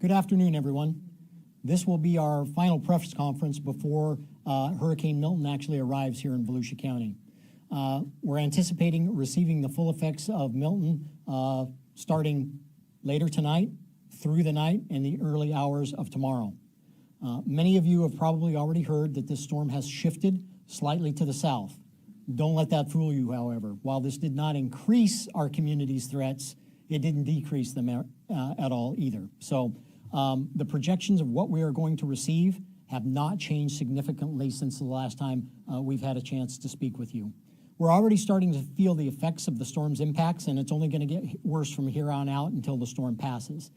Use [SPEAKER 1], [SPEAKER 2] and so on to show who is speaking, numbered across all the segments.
[SPEAKER 1] Good afternoon, everyone. This will be our final press conference before Hurricane Milton actually arrives here in Volusia County. We're anticipating receiving the full effects of Milton starting later tonight, through the night, and the early hours of tomorrow. Many of you have probably already heard that this storm has shifted slightly to the south. Don't let that fool you, however. While this did not increase our community's threats, it didn't decrease them at all either. So the projections of what we are going to receive have not changed significantly since the last time we've had a chance to speak with you. We're already starting to feel the effects of the storm's impacts, and it's only going to get worse from here on out until the storm passes.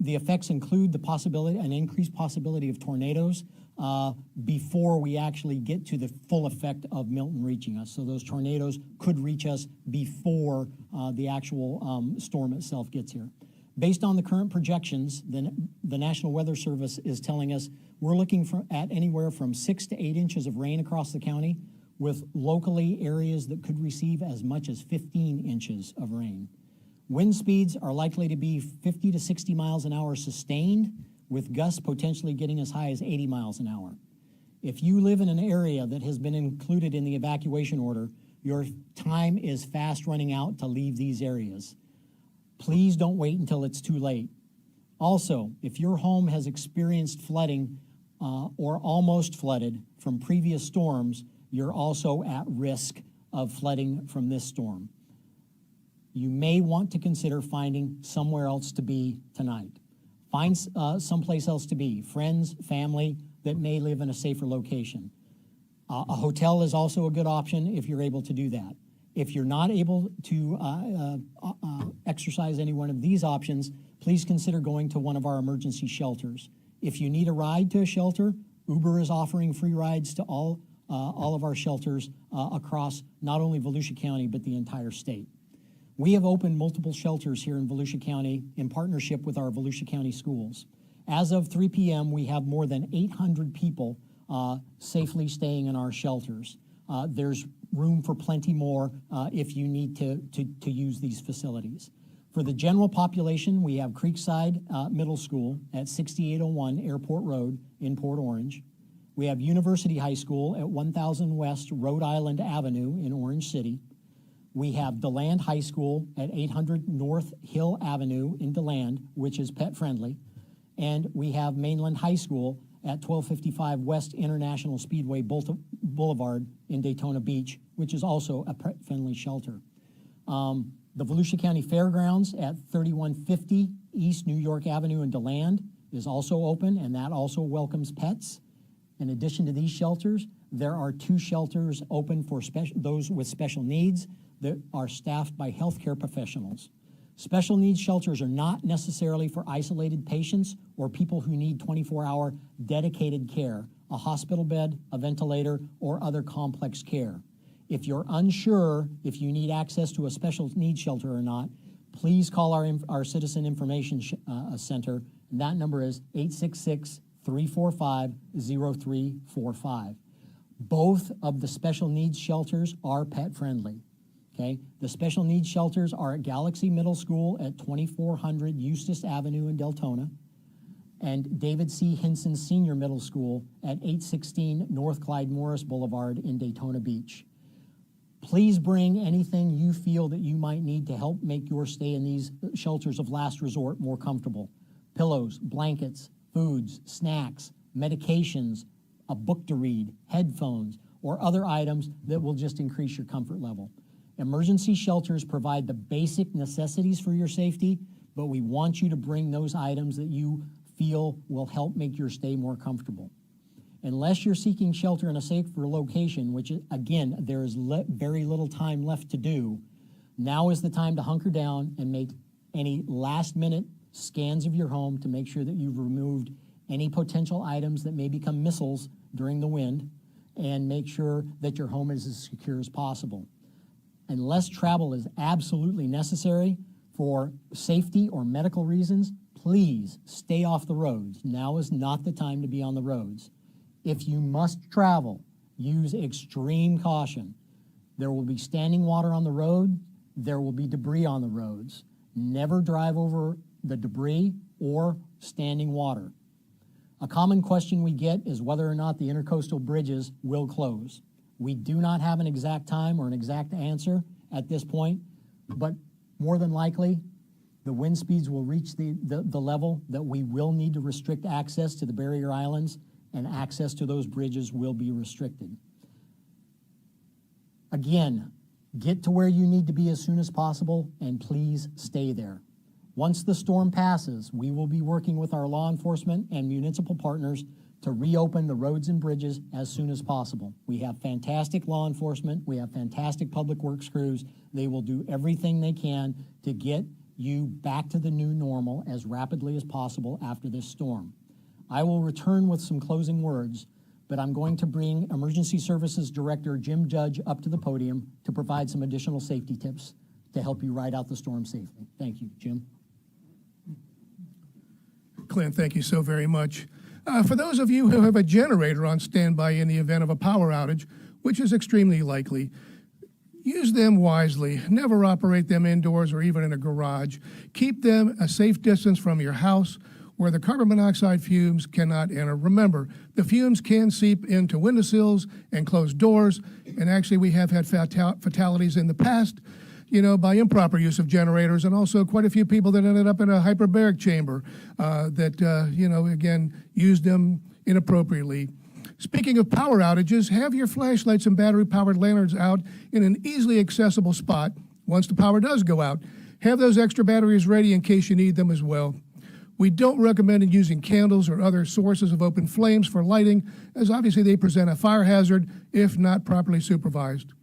[SPEAKER 1] The effects include the possibility, an increased possibility of tornadoes before we actually get to the full effect of Milton reaching us. So those tornadoes could reach us before the actual storm itself gets here. Based on the current projections, the National Weather Service is telling us we're looking at anywhere from 6 to 8 inches of rain across the county, with locally areas that could receive as much as 15 inches of rain. Wind speeds are likely to be 50 to 60 miles an hour sustained, with gusts potentially getting as high as 80 miles an hour. If you live in an area that has been included in the evacuation order, your time is fast running out to leave these areas. Please don't wait until it's too late. Also, if your home has experienced flooding or almost flooded from previous storms, you're also at risk of flooding from this storm. You may want to consider finding somewhere else to be tonight. Find someplace else to be, friends, family that may live in a safer location. A hotel is also a good option if you're able to do that. If you're not able to exercise any one of these options, please consider going to one of our emergency shelters. If you need a ride to a shelter, Uber is offering free rides to all of our shelters across not only Volusia County, but the entire state. We have opened multiple shelters here in Volusia County in partnership with our Volusia County schools. As of 3 p.m., we have more than 800 people safely staying in our shelters. There's room for plenty more if you need to use these facilities. For the general population, we have Creekside Middle School at 6801 Airport Road in Port Orange. We have University High School at 1000 West Rhode Island Avenue in Orange City. We have DeLand High School at 800 North Hill Avenue in DeLand, which is pet friendly. And we have Mainland High School at 1255 West International Speedway Boulevard in Daytona Beach, which is also a pet friendly shelter. The Volusia County Fairgrounds at 3150 East New York Avenue in DeLand is also open, and that also welcomes pets. In addition to these shelters, there are 2 shelters open for those with special needs that are staffed by healthcare professionals. Special needs shelters are not necessarily for isolated patients or people who need 24-hour dedicated care, a hospital bed, a ventilator, or other complex care. If you're unsure if you need access to a special needs shelter or not, please call our Citizen Information Center. And that number is 866-345-0345. Both of the special needs shelters are pet friendly. Okay? The special needs shelters are at Galaxy Middle School at 2400 Eustis Avenue in Deltona, and David C. Hinson Senior Middle School at 816 North Clyde Morris Boulevard in Daytona Beach. Please bring anything you feel that you might need to help make your stay in these shelters of last resort more comfortable. Pillows, blankets, foods, snacks, medications, a book to read, headphones, or other items that will just increase your comfort level. Emergency shelters provide the basic necessities for your safety, but we want you to bring those items that you feel will help make your stay more comfortable. Unless you're seeking shelter in a safer location, which again, there is very little time left to do, now is the time to hunker down and make any last-minute scans of your home to make sure that you've removed any potential items that may become missiles during the wind, and make sure that your home is as secure as possible. Unless travel is absolutely necessary for safety or medical reasons, please stay off the roads. Now is not the time to be on the roads. If you must travel, use extreme caution. There will be standing water on the road. There will be debris on the roads. Never drive over the debris or standing water. A common question we get is whether or not the intercoastal bridges will close. We do not have an exact time or an exact answer at this point, but more than likely, the wind speeds will reach the level that we will need to restrict access to the barrier islands, and access to those bridges will be restricted. Again, get to where you need to be as soon as possible, and please stay there. Once the storm passes, we will be working with our law enforcement and municipal partners to reopen the roads and bridges as soon as possible. We have fantastic law enforcement. We have fantastic public works crews. They will do everything they can to get you back to the new normal as rapidly as possible after this storm. I will return with some closing words, but I'm going to bring Emergency Services Director Jim Judge up to the podium to provide some additional safety tips to help you ride out the storm safely. Thank you, Jim.
[SPEAKER 2] Clint, thank you so very much. For those of you who have a generator on standby in the event of a power outage, which is extremely likely, use them wisely. Never operate them indoors or even in a garage. Keep them a safe distance from your house where the carbon monoxide fumes cannot enter. Remember, the fumes can seep into windowsills and closed doors, and actually we have had fatalities in the past, by improper use of generators, and also quite a few people that ended up in a hyperbaric chamber again, used them inappropriately. Speaking of power outages, have your flashlights and battery-powered lanterns out in an easily accessible spot once the power does go out. Have those extra batteries ready in case you need them as well. We don't recommend using candles or other sources of open flames for lighting, as obviously they present a fire hazard if not properly supervised.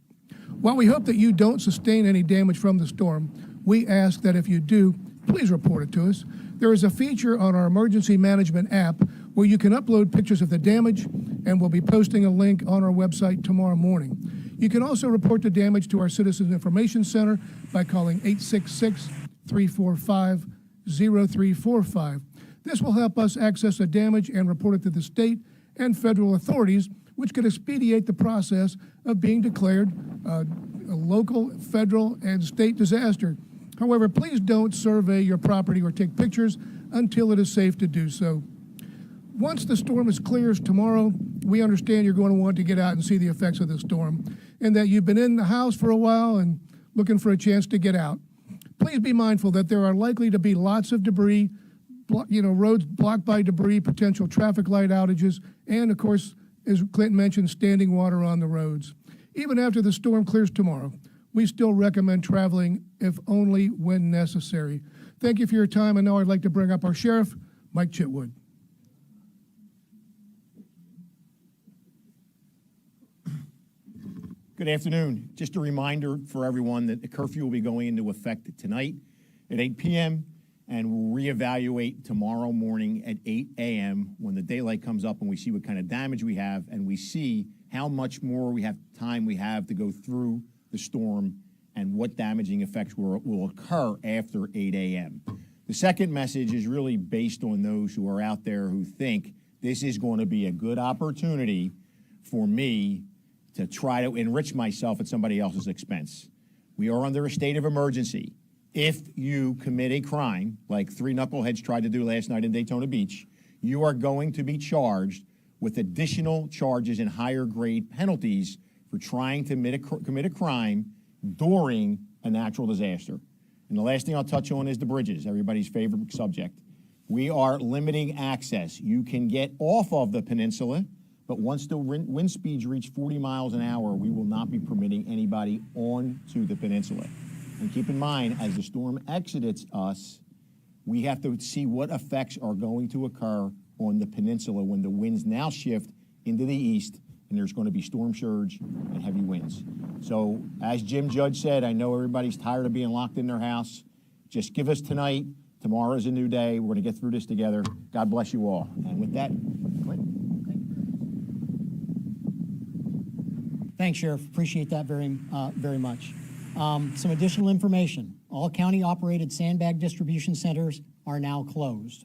[SPEAKER 2] While we hope that you don't sustain any damage from the storm, we ask that if you do, please report it to us. There is a feature on our emergency management app where you can upload pictures of the damage, and we'll be posting a link on our website tomorrow morning. You can also report the damage to our Citizens Information Center by calling 866-345-0345. This will help us access the damage and report it to the state and federal authorities, which could expedite the process of being declared a local, federal, and state disaster. However, please don't survey your property or take pictures until it is safe to do so. Once the storm is clears tomorrow, we understand you're going to want to get out and see the effects of the storm, and that you've been in the house for a while and looking for a chance to get out. Please be mindful that there are likely to be lots of debris, roads blocked by debris, potential traffic light outages, and of course, as Clint mentioned, standing water on the roads. Even after the storm clears tomorrow, we still recommend traveling, if only when necessary. Thank you for your time, and now I'd like to bring up our Sheriff, Mike Chitwood.
[SPEAKER 3] Good afternoon. Just a reminder for everyone that the curfew will be going into effect tonight at 8 p.m. and we'll reevaluate tomorrow morning at 8 a.m. when the daylight comes up and we see what kind of damage we have and we see how much more time we have to go through the storm and what damaging effects will occur after 8 a.m. The second message is really based on those who are out there who think this is going to be a good opportunity for me to try to enrich myself at somebody else's expense. We are under a state of emergency. If you commit a crime, like 3 knuckleheads tried to do last night in Daytona Beach, you are going to be charged with additional charges and higher grade penalties for trying to commit a crime during a natural disaster. And the last thing I'll touch on is the bridges, everybody's favorite subject. We are limiting access. You can get off of the peninsula, but once the wind speeds reach 40 miles an hour, we will not be permitting anybody onto the peninsula. And keep in mind, as the storm exits us, we have to see what effects are going to occur on the peninsula when the winds now shift into the east and there's going to be storm surge and heavy winds. So as Jim Judge said, I know everybody's tired of being locked in their house. Just give us tonight. Tomorrow is a new day. We're going to get through this together. God bless you all. And with that, Clint.
[SPEAKER 1] Thanks, Sheriff. Appreciate that very much. Some additional information. All county-operated sandbag distribution centers are now closed.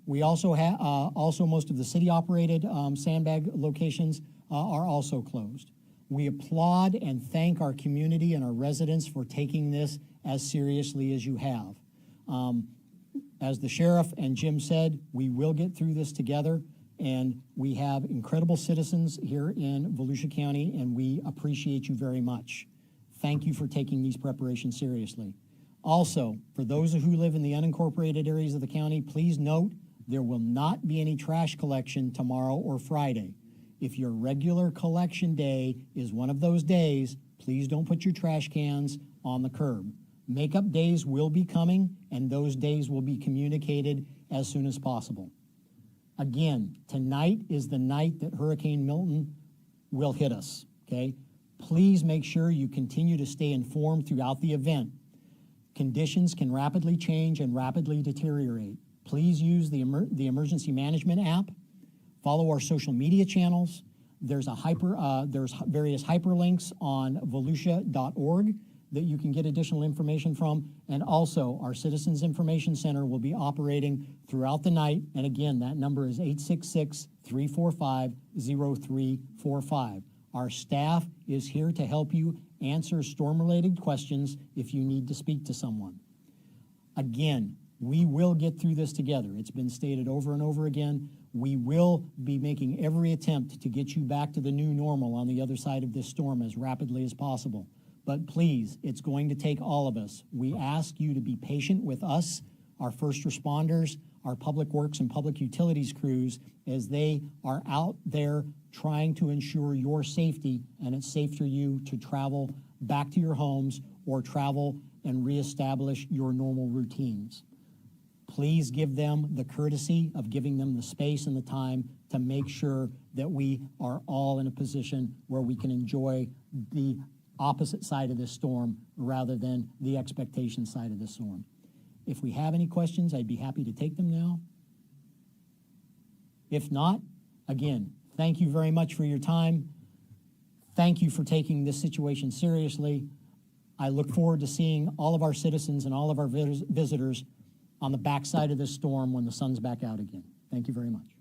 [SPEAKER 1] We also have most of the city-operated sandbag locations are also closed. We applaud and thank our community and our residents for taking this as seriously as you have. as the sheriff and Jim said, we will get through this together, and we have incredible citizens here in Volusia County, and we appreciate you very much. Thank you for taking these preparations seriously. Also, for those who live in the unincorporated areas of the county, please note there will not be any trash collection tomorrow or Friday. If your regular collection day is one of those days, please don't put your trash cans on the curb. Makeup days will be coming, and those days will be communicated as soon as possible. Again, tonight is the night that Hurricane Milton will hit us, okay? Please make sure you continue to stay informed throughout the event. Conditions can rapidly change and rapidly deteriorate. Please use the emergency management app. Follow our social media channels. There's various hyperlinks on volusia.org that you can get additional information from. And also, our Citizens Information Center will be operating throughout the night. And again, that number is 866-345-0345. Our staff is here to help you answer storm-related questions if you need to speak to someone. Again, we will get through this together. It's been stated over and over again. We will be making every attempt to get you back to the new normal on the other side of this storm as rapidly as possible. But please, it's going to take all of us. We ask you to be patient with us, our first responders, our public works and public utilities crews, as they are out there trying to ensure your safety, and it's safe for you to travel back to your homes or travel and reestablish your normal routines. Please give them the courtesy of giving them the space and the time to make sure that we are all in a position where we can enjoy the opposite side of this storm rather than the expectation side of this storm. If we have any questions, I'd be happy to take them now. If not, again, thank you very much for your time. Thank you for taking this situation seriously. I look forward to seeing all of our citizens and all of our visitors on the backside of this storm when the sun's back out again. Thank you very much.